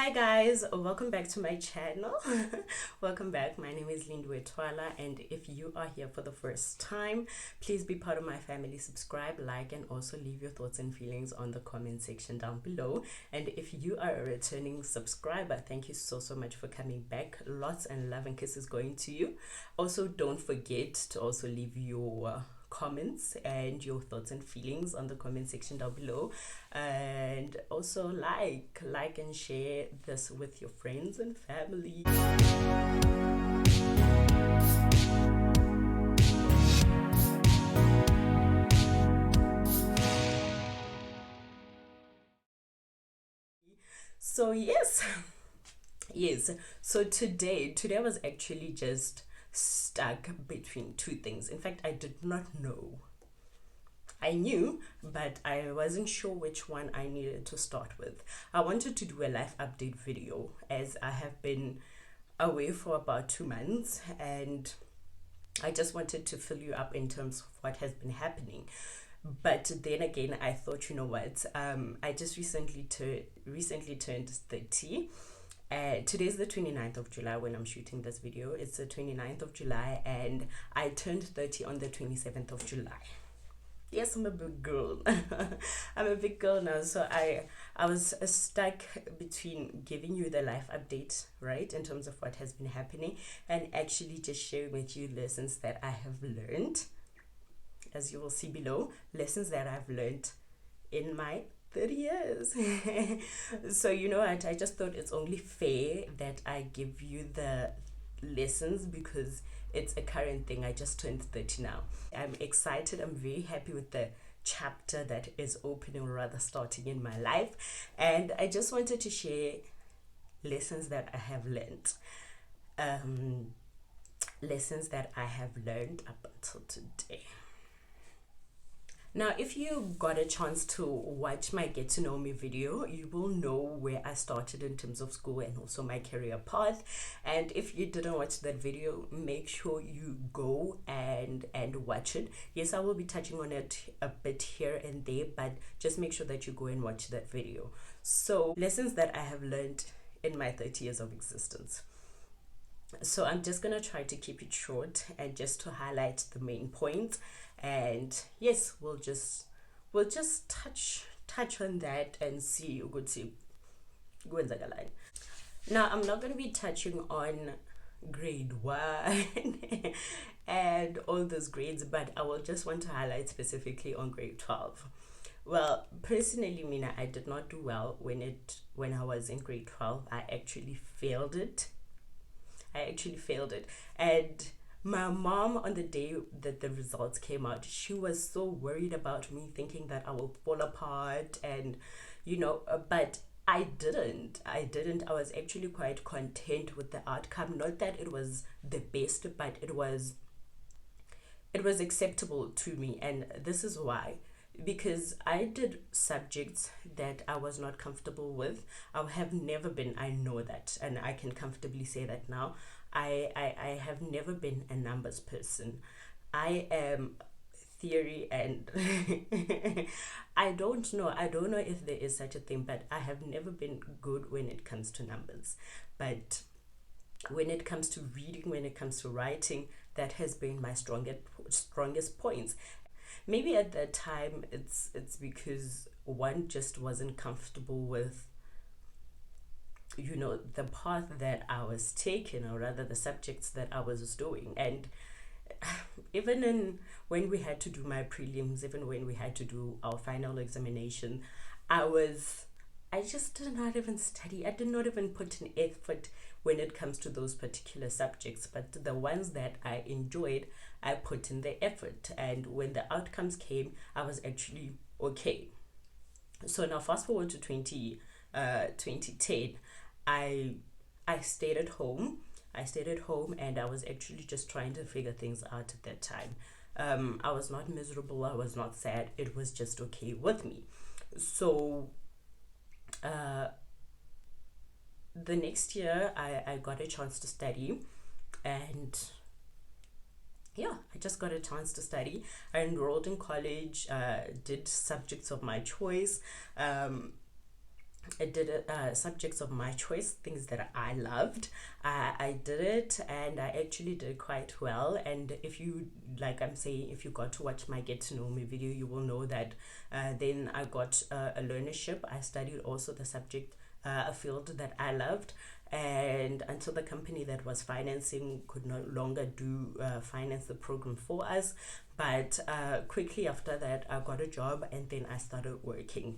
Hi guys, welcome back to my channel. Welcome back. My name is Lindiwe Twala, and if you are here for the first time, please be part of my family. Subscribe, like, and also leave your thoughts and feelings on the comment section down below. And if you are a returning subscriber, thank you so much for coming back. Lots and love and kisses going to you. Also, don't forget to also leave your comments and your thoughts and feelings on the comment section down below, and also like and share this with your friends and family. So yes. So today was actually just stuck between two things. In fact, I did not know. I knew, but I wasn't sure which one I needed to start with. I wanted to do a life update video as I have been away for about 2 months, and I just wanted to fill you up in terms of what has been happening. But then again, I thought, you know what, I just recently turned 30. Today's the 29th of July when I'm shooting this video. It's the 29th of July, and I turned 30 on the 27th of July. Yes, I'm a big girl. I'm a big girl now. So I was stuck between giving you the life update, right, in terms of what has been happening, and actually just sharing with you lessons that I have learned. As you will see below, lessons that I've learned in my 30 years. So you know what, I just thought it's only fair that I give you the lessons because it's a current thing. I just turned 30 now. I'm excited. I'm very happy with the chapter that is opening, or rather starting in my life, and I just wanted to share lessons that I have learned, lessons that I have learned up until today. Now, if you got a chance to watch my get to know me video, you will know where I started in terms of school and also my career path. And if you didn't watch that video, make sure you go and watch it. Yes, I will be touching on it a bit here and there, but just make sure that you go and watch that video. So, lessons that I have learned in my 30 years of existence. So I'm just gonna try to keep it short and just to highlight the main points, and yes, we'll just touch on that and see ukuthi kwenzakalayo. Now, I'm not going to be touching on grade 1 and all those grades, but I will just want to highlight specifically on grade 12. Well, personally, Mina, I did not do well when I was in grade 12. I actually failed it. And my mom, on the day that the results came out, she was so worried about me, thinking that I will fall apart, and but I didn't. I was actually quite content with the outcome. Not that it was the best, but it was acceptable to me. And this is why, because I did subjects that I was not comfortable with. I have never been, I know that, and I can comfortably say that now, I have never been a numbers person. I am theory and I don't know if there is such a thing, but I have never been good when it comes to numbers. But when it comes to reading, when it comes to writing, that has been my strongest points. Maybe at that time it's because one just wasn't comfortable with the path that I was taking, or rather the subjects that I was doing. And even when we had to do my prelims, even when we had to do our final examination, I just did not even study. I did not even put in effort when it comes to those particular subjects. But the ones that I enjoyed, I put in the effort. And when the outcomes came, I was actually okay. So now fast forward to 2010, I stayed at home. And I was actually just trying to figure things out at that time. I was not miserable. I was not sad. It was just okay with me. So the next year I got a chance to study, and yeah, I just got a chance to study. I enrolled in college, did subjects of my choice, I did it, subjects of my choice, things that I loved. I did it, and I actually did quite well. And if you, like I'm saying, if you got to watch my Get to Know Me video, you will know that then I got a learnership. I studied also the subject, a field that I loved. And until the company that was financing could no longer do finance the program for us, but quickly after that, I got a job and then I started working.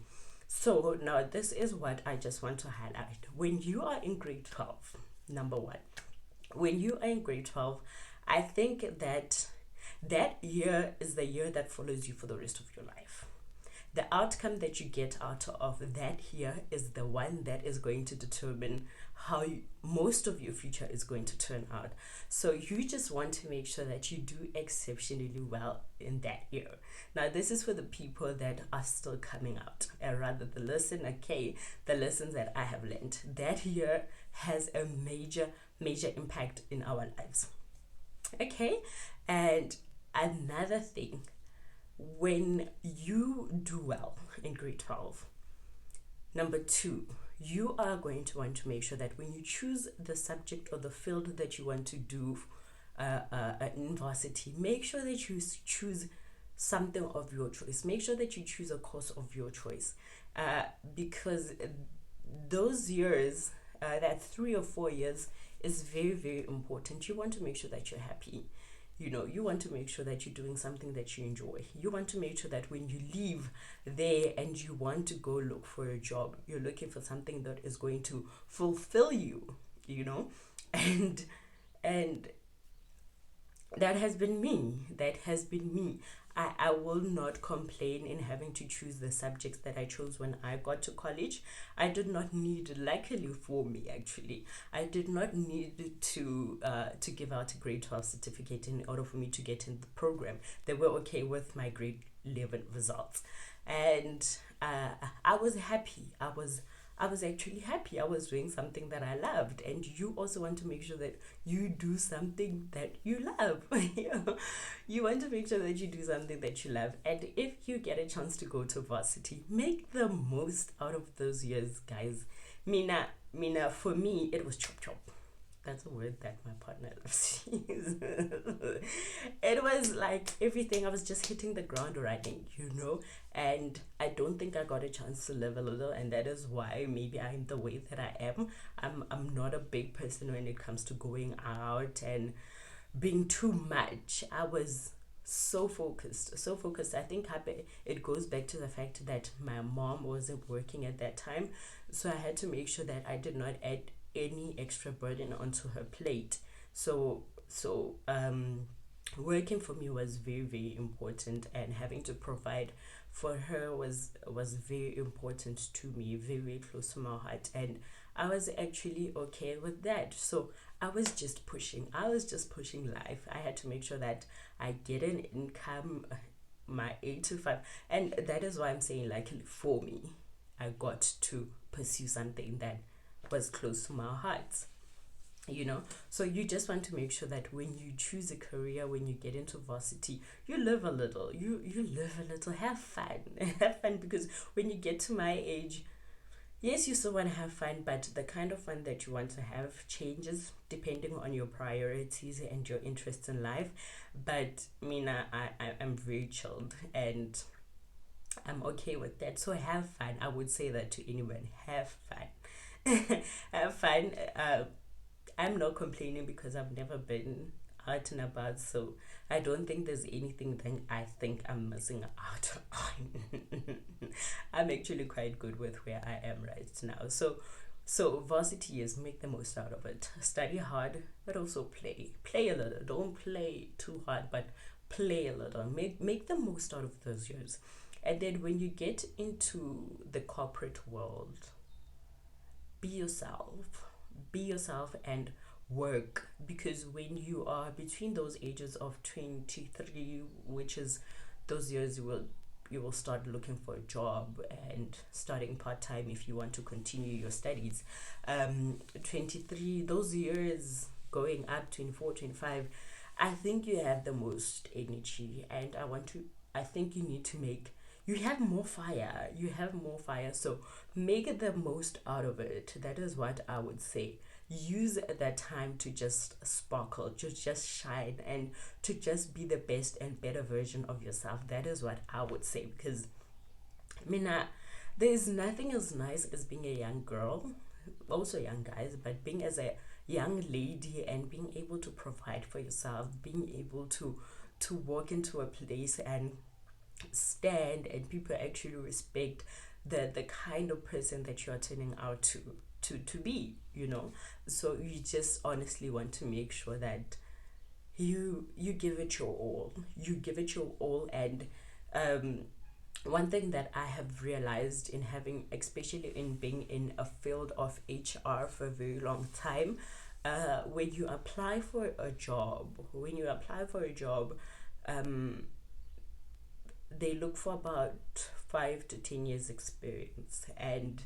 So now this is what I just want to highlight. When you are in grade 12, number one, when you are in grade 12, I think that that year is the year that follows you for the rest of your life. The outcome that you get out of that year is the one that is going to determine how most of your future is going to turn out. So you just want to make sure that you do exceptionally well in that year. Now, this is for the people that are still coming out, and rather the lesson, okay, the lessons that I have learned. That year has a major impact in our lives. Okay, and another thing, when you do well in grade 12, number two, you are going to want to make sure that when you choose the subject or the field that you want to do in varsity, make sure that you choose something of your choice. Make sure that you choose a course of your choice, because those years, that 3 or 4 years, is very important. You want to make sure that you're happy. You want to make sure that you're doing something that you enjoy. You want to make sure that when you leave there and you want to go look for a job, you're looking for something that is going to fulfill you, and that has been me. I will not complain in having to choose the subjects that I chose when I got to college. I did not need, luckily for me actually, I did not need to give out a grade 12 certificate in order for me to get in the program. They were okay with my grade 11 results. And I was happy. I was actually happy. I was doing something that I loved. And you also want to make sure that you do something that you love. You want to make sure that you do something that you love. And if you get a chance to go to varsity, make the most out of those years, guys. Mina, for me, it was chop chop. That's a word that my partner loves to use. It was like everything. I was just hitting the ground running, and I don't think I got a chance to live a little, and that is why maybe I'm the way that I am. I'm not a big person when it comes to going out and being too much. I was so focused. I think it goes back to the fact that my mom wasn't working at that time, so I had to make sure that I did not add any extra burden onto her plate. So working for me was very important, and having to provide for her was very important to me, very close to my heart, and I was actually okay with that. So I was just pushing life. I had to make sure that I get an income, my 8 to 5, and that is why I'm saying, like, for me, I got to pursue something that was close to my heart. So you just want to make sure that when you choose a career, when you get into varsity, you live a little, have fun, because when you get to my age, yes, you still want to have fun, but the kind of fun that you want to have changes depending on your priorities and your interests in life. But I'm very chilled, and I'm okay with that. So have fun. I would say that to anyone. Have fun. Have fun. I'm not complaining because I've never been out and about, so I don't think there's anything that I think I'm missing out on. I'm actually quite good with where I am right now. So varsity is, make the most out of it. Study hard, but also play a little. Don't play too hard, but play a little. Make the most out of those years. And then when you get into the corporate world, be yourself and work, because when you are between those ages of 23, which is those years, you will start looking for a job and starting part-time if you want to continue your studies. 23, those years going up, 24, 25, I think you have the most energy, and I think you need to make you have more fire. You have more fire. So make the most out of it. That is what I would say. Use that time to just sparkle, to just shine, and to just be the best and better version of yourself. That is what I would say. Because I mean, there's nothing as nice as being a young girl, also young guys, but being as a young lady and being able to provide for yourself, being able to walk into a place and stand, and people actually respect the kind of person that you are turning out to be, you know. So you just honestly want to make sure that you give it your all. You give it your all. And um one thing that I have realized in having, especially in being in a field of HR for a very long time, when you apply for a job, um, they look for about 5 to 10 years experience, and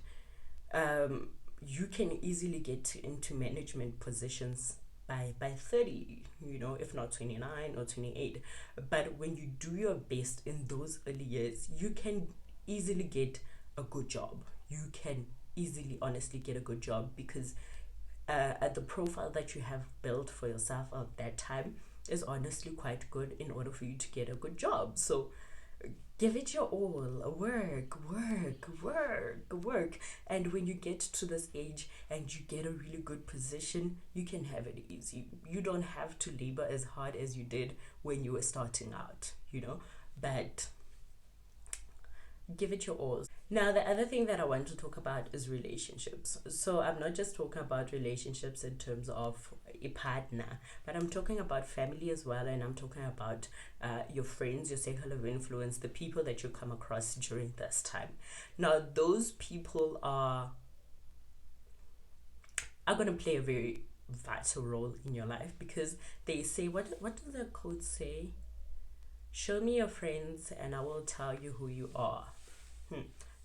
um, you can easily get into management positions by 30, you know, if not 29 or 28. But when you do your best in those early years, you can easily get a good job. You can easily, honestly, get a good job, because at the profile that you have built for yourself at that time is honestly quite good in order for you to get a good job. So give it your all. Work. And when you get to this age and you get a really good position, you can have it easy. You don't have to labor as hard as you did when you were starting out, you know. But give it your all. Now, the other thing that I want to talk about is relationships. So I'm not just talking about relationships in terms of a partner, but I'm talking about family as well, and I'm talking about your friends, your circle of influence, the people that you come across during this time. Now, those people are going to play a very vital role in your life, because they say, what does the quote say? Show me your friends and I will tell you who you are.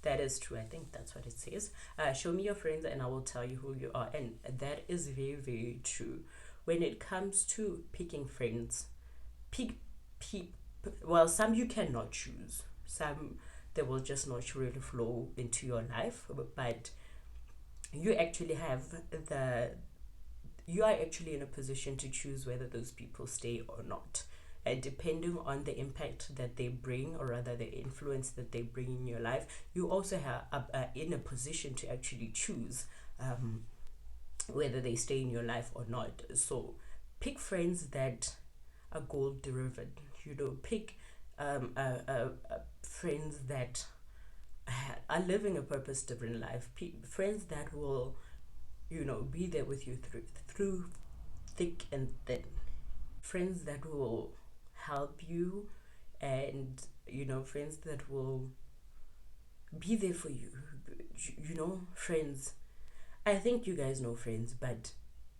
That is true. I think that's what it says. Show me your friends and I will tell you who you are. And that is very, very true. When it comes to picking friends, pick people. Well, some you cannot choose. Some, they will just not really flow into your life. But you actually have you are actually in a position to choose whether those people stay or not. And depending on the impact that they bring, or rather the influence that they bring in your life, you also have in a position to actually choose whether they stay in your life or not. So pick friends that are goal driven. You know, pick friends that are living a purpose driven life. Friends that will, you know, be there with you through thick and thin. Friends that will help you, and you know, friends that will be there for you. You know, friends, I think you guys know friends, but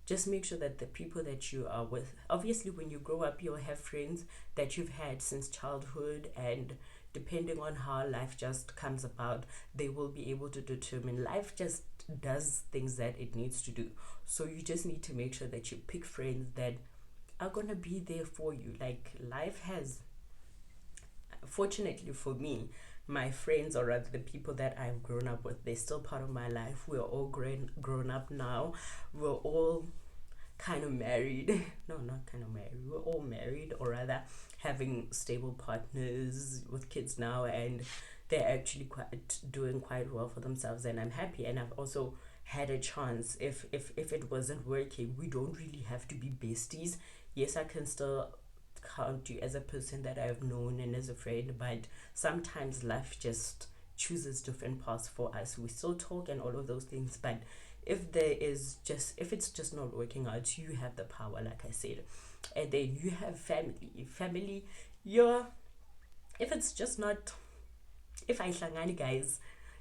just make sure that the people that you are with, obviously when you grow up, you'll have friends that you've had since childhood, and depending on how life just comes about, they will be able to determine, life just does things that it needs to do. So you just need to make sure that you pick friends that are gonna be there for you. Like, life has, fortunately for me, my friends, or rather the people that I've grown up with, they're still part of my life. We're all grown up now. We're all kind of married. No, not kind of married. We're all married, or rather having stable partners with kids now, and they're actually doing quite well for themselves, and I'm happy. And I've also had a chance, if it wasn't working, we don't really have to be besties. Yes, I can still count you as a person that I've known and as a friend, but sometimes life just chooses different paths for us. We still talk and all of those things, but if it's just not working out, you have the power, like I said. And then you have family. You're, if it's just not, if I hlangani, guys,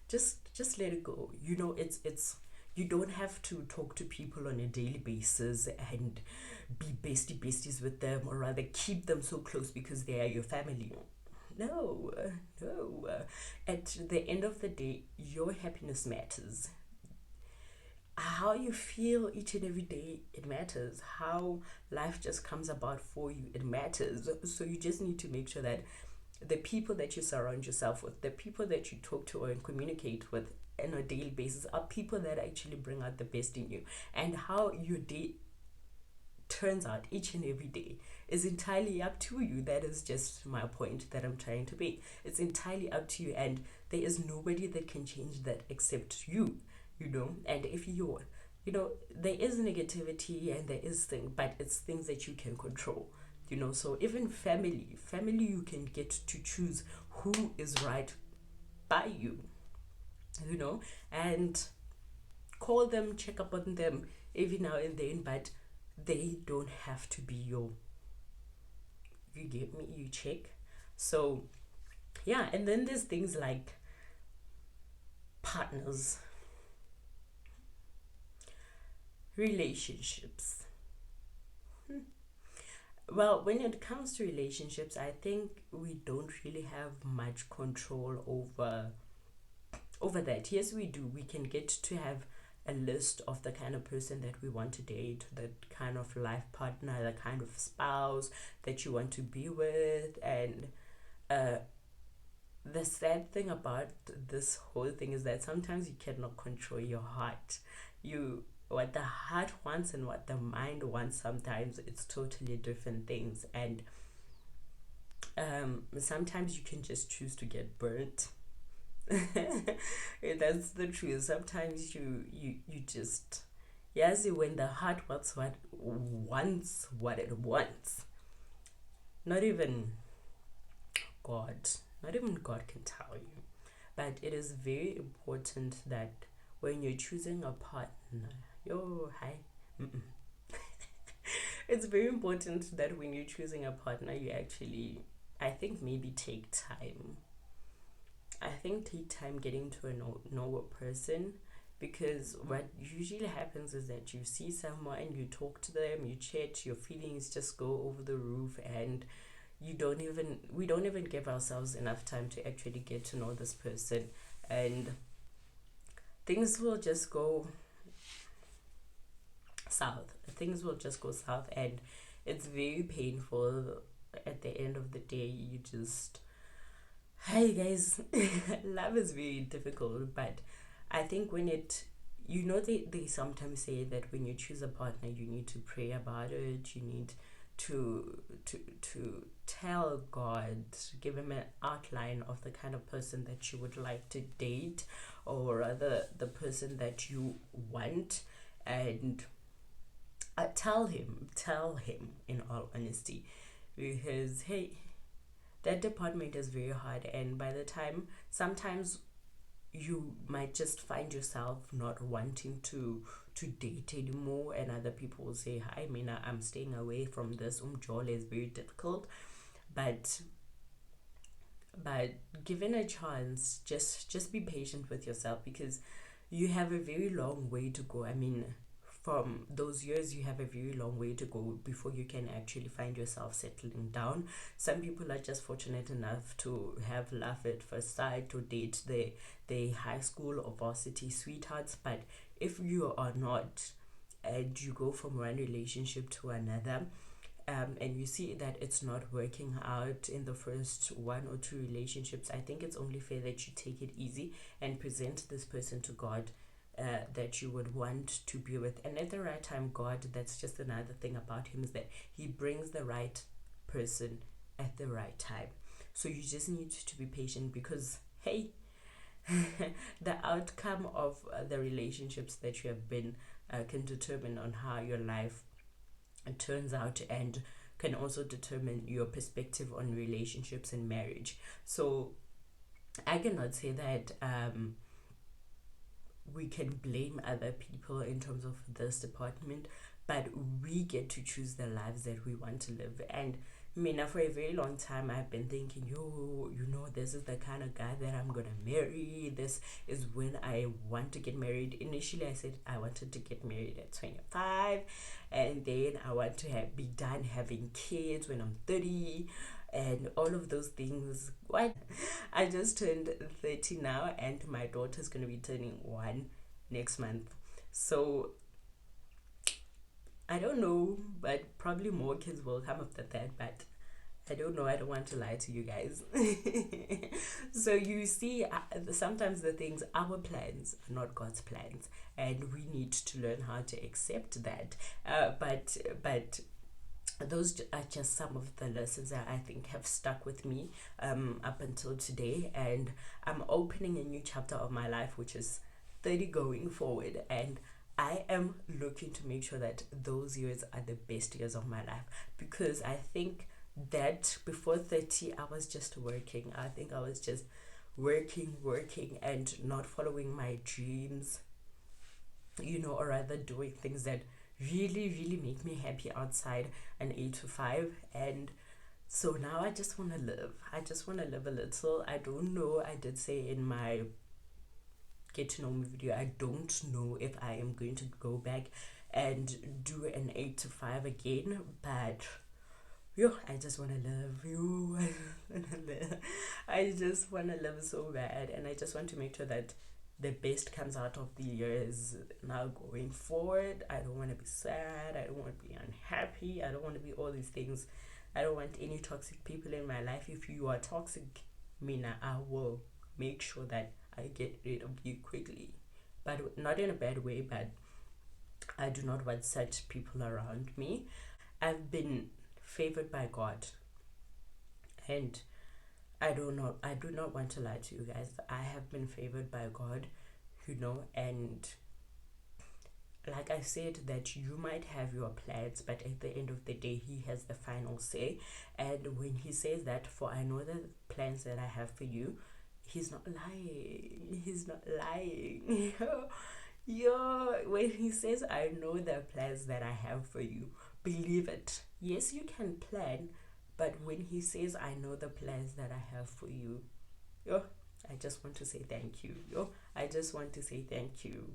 just let it go. You know, it's you don't have to talk to people on a daily basis and be besties with them, or rather keep them so close because they are your family. No. At the end of the day, your happiness matters. How you feel each and every day, it matters. How life just comes about for you, it matters. So you just need to make sure that the people that you surround yourself with, the people that you talk to or communicate with on a daily basis are people that actually bring out the best in you. And how your day turns out each and every day is entirely up to you. That is just my point that I'm trying to make. It's entirely up to you, and there is nobody that can change that except you, and if you're, there is negativity and there is thing, but it's things that you can control. So even family, you can get to choose who is right by you, and call them, check up on them every now and then, but they don't have to be you get me, you check. So yeah, and then there's things like partners, relationships. Well, when it comes to relationships, I think we don't really have much control over that. Yes, we do. We can get to have a list of the kind of person that we want to date, the kind of life partner, the kind of spouse that you want to be with. And the sad thing about this whole thing is that sometimes you cannot control your heart. What the heart wants and what the mind wants, sometimes it's totally different things. And sometimes you can just choose to get burnt. That's the truth. Sometimes you just, yes, when the heart wants what it wants, not even God can tell you. But it is very important that when you're choosing a partner, it's very important that when you're choosing a partner, you actually, I think, maybe take time. Take time getting to know a person, because what usually happens is that you see someone, you talk to them, you chat, your feelings just go over the roof, and we don't even give ourselves enough time to actually get to know this person, and things will just go south. And it's very painful. At the end of the day, you just, hi guys, love is very difficult. But I think when they sometimes say that when you choose a partner, you need to pray about it. You need to tell God, give him an outline of the kind of person that you would like to date, or rather the person that you want, and tell him in all honesty, because hey, that department is very hard, and by the time, sometimes you might just find yourself not wanting to date anymore, and other people will say, hi Mina, I'm staying away from this. Umjolo is very difficult, but given a chance, just be patient with yourself, because you have a very long way to go. I mean, from those years, you have a very long way to go before you can actually find yourself settling down. Some people are just fortunate enough to have love at first sight, to date the high school or varsity sweethearts. But if you are not, and you go from one relationship to another, and you see that it's not working out in the first one or two relationships, I think it's only fair that you take it easy and present this person to God, that you would want to be with. And at the right time, God, that's just another thing about him, is that he brings the right person at the right time. So you just need to be patient, because hey, the outcome of the relationships that you have been can determine on how your life turns out, and can also determine your perspective on relationships and marriage. So I cannot say that we can blame other people in terms of this department, but we get to choose the lives that we want to live. And Mina, for a very long time, I've been thinking, this is the kind of guy that I'm gonna marry. This is when I want to get married. Initially, I said I wanted to get married at 25, and then I want to be done having kids when I'm 30, and all of those things. What? I just turned 30 now, and my daughter's gonna be turning 1 next month. So I don't know, but probably more kids will come after that. But I don't know. I don't want to lie to you guys. So you see, sometimes the things, our plans are not God's plans, and we need to learn how to accept that. But those are just some of the lessons that I think have stuck with me up until today. And I'm opening a new chapter of my life, which is 30 going forward. And I am looking to make sure that those years are the best years of my life, because I think that before 30, I was just working. I think I was just working, and not following my dreams, or rather doing things that really make me happy outside an 8 to 5. And so now I just want to live. I just want to live a little. I don't know. I did say in my get to know me video, I don't know if I am going to go back and do an 8 to 5 again, but I just want to live. I just want to live so bad, and I just want to make sure that the best comes out of the years now going forward. I don't want to be sad. I don't want to be unhappy. I don't want to be all these things. I don't want any toxic people in my life. If you are toxic, Mina, I will make sure that I get rid of you quickly. But not in a bad way, but I do not want such people around me. I've been favored by God, and I do not want to lie to you guys. I have been favored by God, and like I said, that you might have your plans, but at the end of the day, He has the final say. And when He says that, for I know the plans that I have for you, He's not lying. He's not lying. When He says, I know the plans that I have for you, believe it. Yes, you can plan, but when He says, I know the plans that I have for you, I just want to say thank you. I just want to say thank you.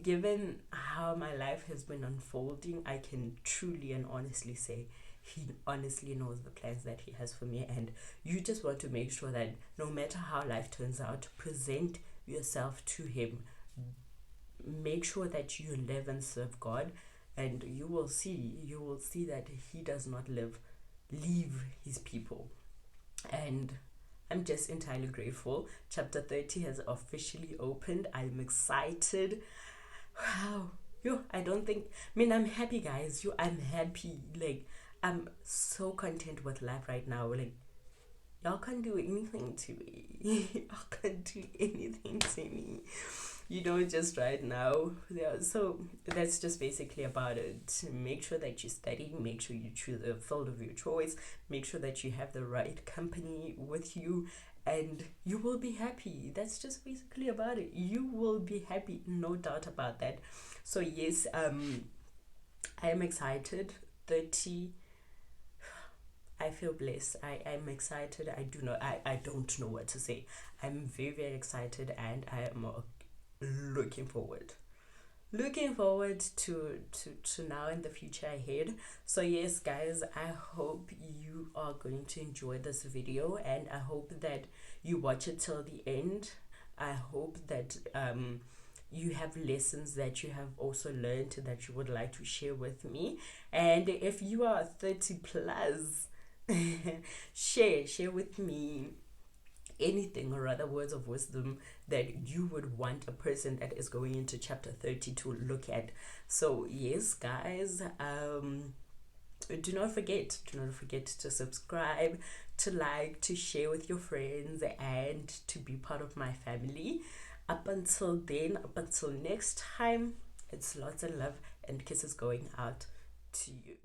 Given how my life has been unfolding, I can truly and honestly say He honestly knows the plans that He has for me. And you just want to make sure that no matter how life turns out, present yourself to Him. Make sure that you live and serve God, and you will see that He does not leave His people. And I'm just entirely grateful. Chapter 30 has officially opened. I'm excited. Wow. I'm happy, guys. I'm happy. Like, I'm so content with life right now. Like, y'all can't do anything to me. Y'all can't do anything to me. Just right now. Yeah, so that's just basically about it. Make sure that you study. Make sure you choose a field of your choice. Make sure that you have the right company with you, and you will be happy. That's just basically about it. You will be happy, no doubt about that. So yes, I am excited. 30. I feel blessed. I'm excited. I don't know what to say. I'm very excited, and I am looking forward to now and the future ahead. So yes, guys, I hope you are going to enjoy this video, and I hope that you watch it till the end. I hope that you have lessons that you have also learned that you would like to share with me. And if you are 30 plus, share with me anything, or other words of wisdom that you would want a person that is going into chapter 30 to look at. So yes, guys, do not forget to subscribe, to like, to share with your friends, and to be part of my family. Up until next time, it's lots of love and kisses going out to you.